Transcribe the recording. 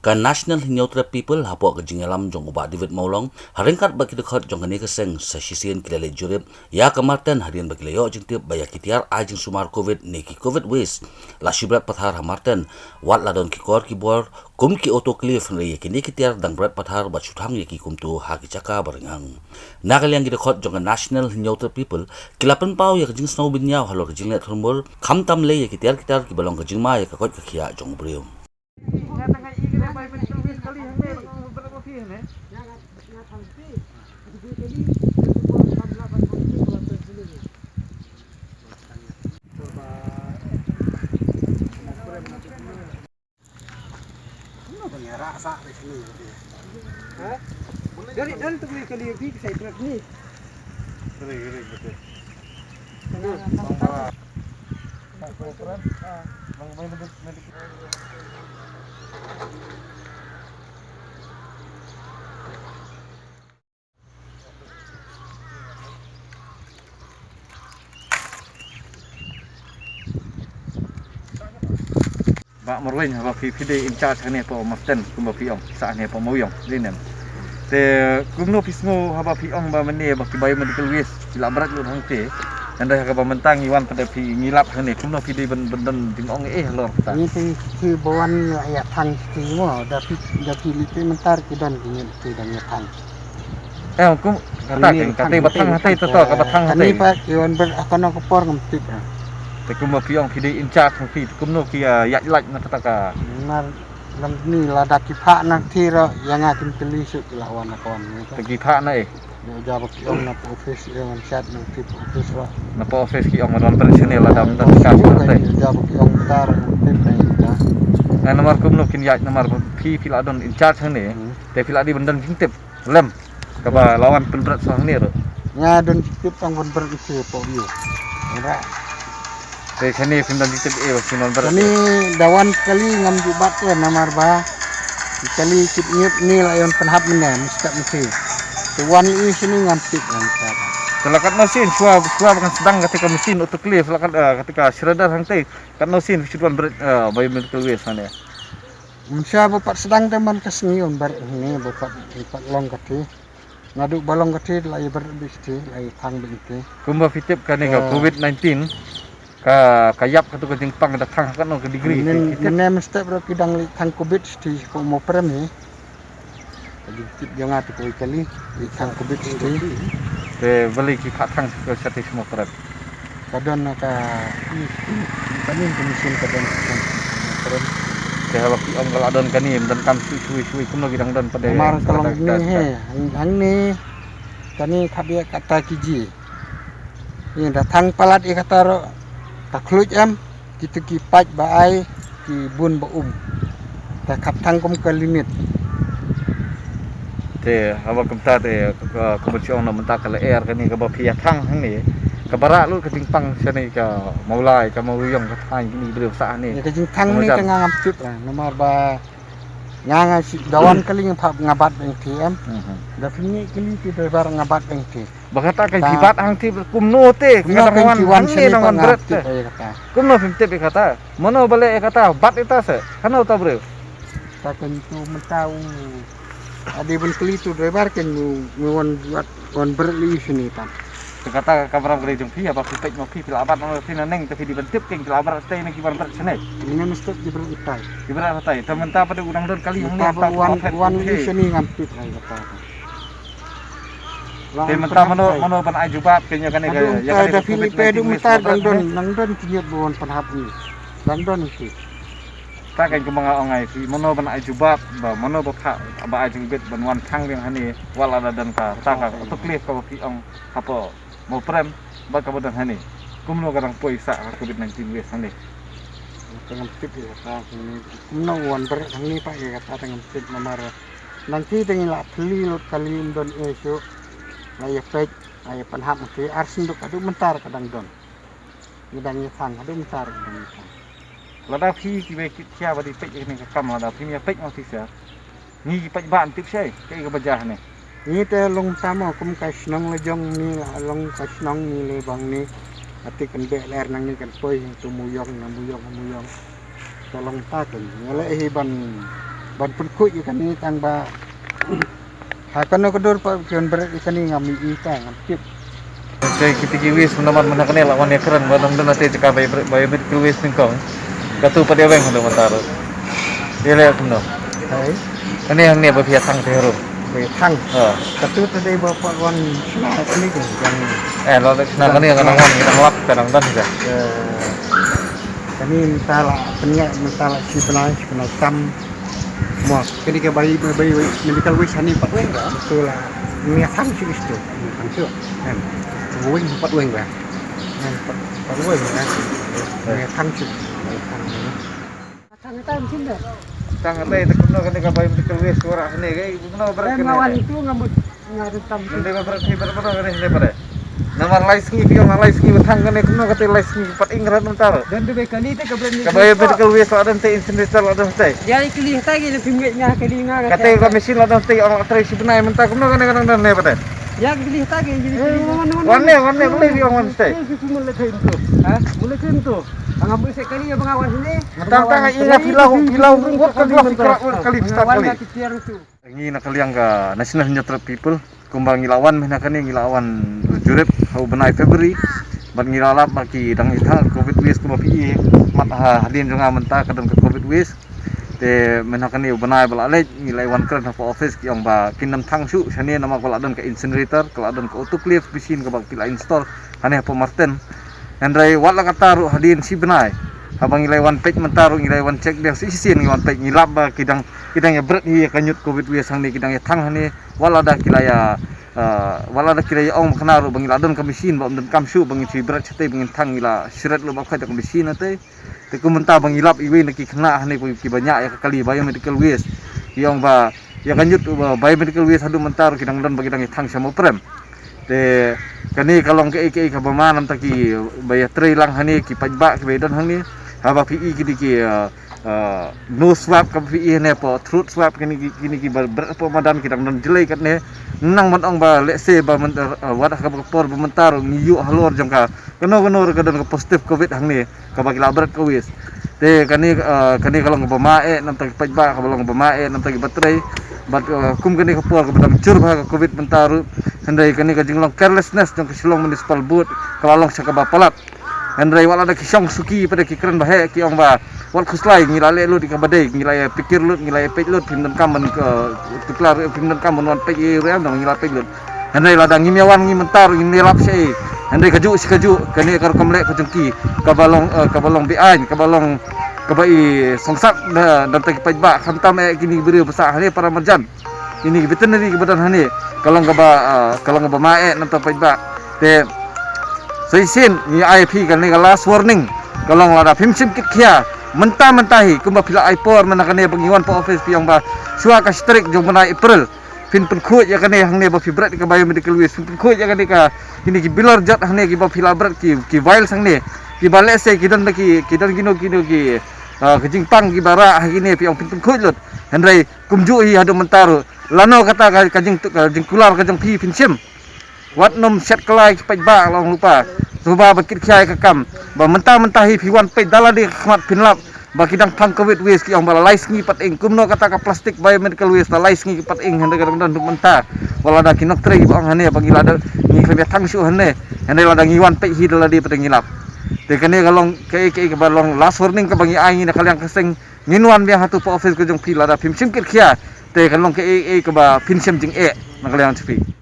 Kan National Neutral People hapo ke jingalam jong uba David Maulong haringkat bagi dekat jong ni keseng sesisian kilale jurip ya kemarten harian bagi leyo jengtip baya kitiar ajing sumar COVID neki COVID waste la shibrat pathar hamarten wat ladon kikor kibor kum ki autoclave ne kini kitiar dang berat pathar ba chuthang ki kumtu haki caka barengang nagal yang dekat jong National Neutral People kilapan pau ya jing snow binyau halo jing let thumbol khamtam le ya kitiar ki balong jing ma ya kakot kia jong brium rasa di sini. Dari tu beli kali lebih saya berat ni. Gede betul. Bak Marwin apa PD in charge ni po Martin kumba piong sa ni po moyong dinem te kumno pismo haba piong ba mene ba ki biomedical waste sila berat lu hang te anda ka ba mentang iwan pada pi ngilap ni kumno PD ben dingong lor ta ni si bawan ya thang ti mo da pi lite mentar ki dan ni ti dan ya thang kum kata batang hati to ka batang hati ni pa iwan ber akono ko por ngamtit te kumba piong PD in charge hang kumno ki ya laj na tataka nar lam ni la da ki pha na thi ro yang akin teli su lawan akon ni te ki pha na ya jawab ki on na office yang chat na ti office ro na po office ki on operasional la dam ta ka te jawab ki on tar na nomor kumno kin ya nomor pi la don in charge hang ni te pila di bendan jingtip lem ka ba lawan penberat sang ni ro nya don tip ang ber isi po yu ora te sini pindan jingtip sinon berat ni dawan kali ngam jubat ya namar ba kali kit nyut ni layon penhap mena mesti tuan ini sini ngam tip ngam selakat mesin suap kan sedang ketika mesin autoclave selakat ketika shredder hang te kat mesin situan berat biomedical waste sana Mensya bapak sedang teman keseniun bar ini bapak long kati ngaduk balong kati lai berbisi lai thang begitu kumba fitip kan ni COVID-19 ka kayap katu ke jingpang datang kan ke degree ini mesti bro kidang li thang covid di ko mo prem ni jadi tip jangan tu kali li thang covid di te beli ki patang ke sate semua perat kadon ka ini mesin kadon prem te halak ki om kalau don kanim dan kam suwi kumno gidang don pada mar kalau ni hang ni kani khabia kata kiji ini datang palat kata ro takluj kita ki paj baai ki bun ba ta khap thang kom ke limit te hawa kumta te komersial na mentak kala air kani ka ba pia thang hang ni ka bara lu ka tingpang sani ka maulai ka mauyong ka thang ni beu sa ni ka jing thang ni ka ngam tip nomor ba nganga si dawan kali ngabat beng tm da fini kali ti bar ngabat beng ti bakata kan jibat hang ti kumno te kadang wan ni nang berat te kumno fimte be kata mono bale kata bat eta se kana uta bro ta kan tu mentau adi ben kali tu driver kan wan buat wan berli sini tam kata kamera gede jumpi apa fipek mau pila abat mau pina neng tapi dibentip keng pila abat stay neng kibar berat sene ini mesti diberutai kibar berat temen ta pada udang don kali yang ta wan sini ngampit lai kata temen ta mono ban ajubat kenya kan ya ada Filipe du mutar nang don kinyut bon panhap ni nang don itu ta kan kemanga ongai fi mono ban ajubat ba mono ba kha ba ajubet ban wan thang yang hani wala dan ka ta ka to clip ka fi ong apa mau prem ba ka bodan hani kumno kadang poisa COVID-19 wes hani tengah tip ya kata ini kumno wan ber ni pak ya kata tengah tip nomor nanti dengan la beli lot kali don esok laya pek laya panhap mesti arsin duk adu mentar kadang don ngidang thang adu mentar kadang lada phi ki be kia ba di pek ni ka kam lada phi ya pek mau tisa ni pek ban tip sei ke ka bajah ni ni te long tamo kum ka snong le jong ni long ka snong ni le bang ni ati kan be ler nang ni kan poi tu muyong na muyong tolong ta kan ngale hi ban ban pun ku ikan ni tang ba hakan ko dor pa kion berat ikan ni ngami ikan ngam Kay kitiki wis menaman menakane lawan ya keren badang dan ate cakap biomedical waste ning kau. Katu pa dia bang hono mataro. Dia le kuno. hai Kani hang ni ba pia thang te ro. be thang Ha. katu tadi bapak wan sila ni kan yang Lo na kani kan nang wan nang lap kadang dan ja. kami mentala penyak mentala si penai tam mo kini ke bayi medical waste hani 4 weng dah betul lah ni thang si isto thang si kan weng 4 weng dah 4 weng dah ni thang si thang tam sini dah Tang ate te kuno kani ka biomedical waste ora kani kay kuno berat dan lawan kani. itu ngambut ngaruh tam Hindi ba berat hibar pa kani hindi pare. Namar lais ngi piong lais ngi thang kani kuno kate lais ngi pat ingrat mataro. dan dua kali itu ke Ka biomedical waste ada te incinerator ada te. dia ikli tadi na pimgetnya kali nga Kate ka mesin ada te orang tray si benai mentah kuno kani kadang dan ne pare. ya ikli tadi jadi Warne boleh piong wan te. mulai kentu ha mulai kentu ngambut sekali ya pengawas ini Tang ingat hilau buat kali warna kecil itu Ngi nakaliang ka National Neutral People kumbang ngilawan menakani ngilawan jurep hau benai February bat ngilalap maki dang ita covid wis kuma pi mat hadin jonga menta kadang ke covid wis te menakani benai balale ngilaiwan kran apa office ki ong ba kinam thang su sane nama ko ladon ke incinerator ko ladon ke autoclave machine ka bak pila install hane apa Martin andrai wala kataru hadin si benai habang ngilaiwan page mentaru ngilaiwan cek dia sisian ngiwan page ngilap ba kidang ya berat hi kanyut covid wis sang ni kidang ya thang hane wala da kilaya ong kanaru bang iladon ka mesin ba umdan kamsu bang si berat sete bang thang ila sirat lo ba ka mesin ate te kumenta bang ilap iwe neki kena hane ki banyak ya kali biomedical waste yang ba ya kanyut biomedical waste hadu mentaru kidang dan bagi dang thang sama prem te kani kalong ke ka bamanam taki baya tray lang hani ki pajba ki bedan hani haba pi ki no swab ka pi ne po truth swab kini ki berat po madan ki dang jelai kat ne nang man ong ba let's say ba wadah ka por bentar ngiyu halor jong ka keno ka dan ka positif covid hang ni ka bagi labrat ka wis te kani kalong bamae nam taki pajba ka balong bamae nam taki batray bat kum kani ka por ka badam cur ba ka covid bentaru handai kani ka jinglong carelessness jong ka silong municipal board kalalong sa kabapalat handai wala da kisong suki pada ki keren bahe ki ong ba wal khuslai ngilale lu di kabadai ngilai pikir lu ngilai pej lu pimdan kamen ke tuklar pimdan kamen wan pej ream dong ngilai pej lu handai ladang ngimiawan ngi mentar ngi lap sei handai kaju kani kar komlek kujungki kabalong biain kabalong kabai songsat dan tak pajba khantam kini beri besar hani para marjan ini veterinary ke badan hani kalau ngaba mae nam tak pajba te seisin ni IP kan ni last warning kalau lada pimsim kit kia mentah-mentahi kumba pila ipor menakane pengiwan po office piang ba suaka ka strik jong menai April pin khoj ya kane hang ne ba fibrat ka biomedical waste pin khoj ya kane ka ini ki bilar jat hang ne ki ba pila brat ki vial sang ne ki bale se ki don gino ki kejing pang ki bara hagine piang pin khoj lot handrai kumju hi hadu mentaru lano kata kajing kular kajing pi pinsim wat nom set kelai pai ba long lupa coba bakit kiai kakam ba mentah-mentahi piwan pe dala di khmat pinlap ba kidang thang covid waste ki ong bala lais ngi pat ing kumno kata ka plastik biomedical waste la lais ngi pat ing hande kadang duk mentah wala da kinok tre ba ong hane bagi lada ngi khebe thang su hane hande lada ngi wan pe hi dala di pat ngilap te kane kalong ke balong last warning ka bangi ai ni kalyang keseng nginwan biang hatu po office ko jong pila da pimsim kit khia te kalong ke ba pinsim jing na kalyang chipi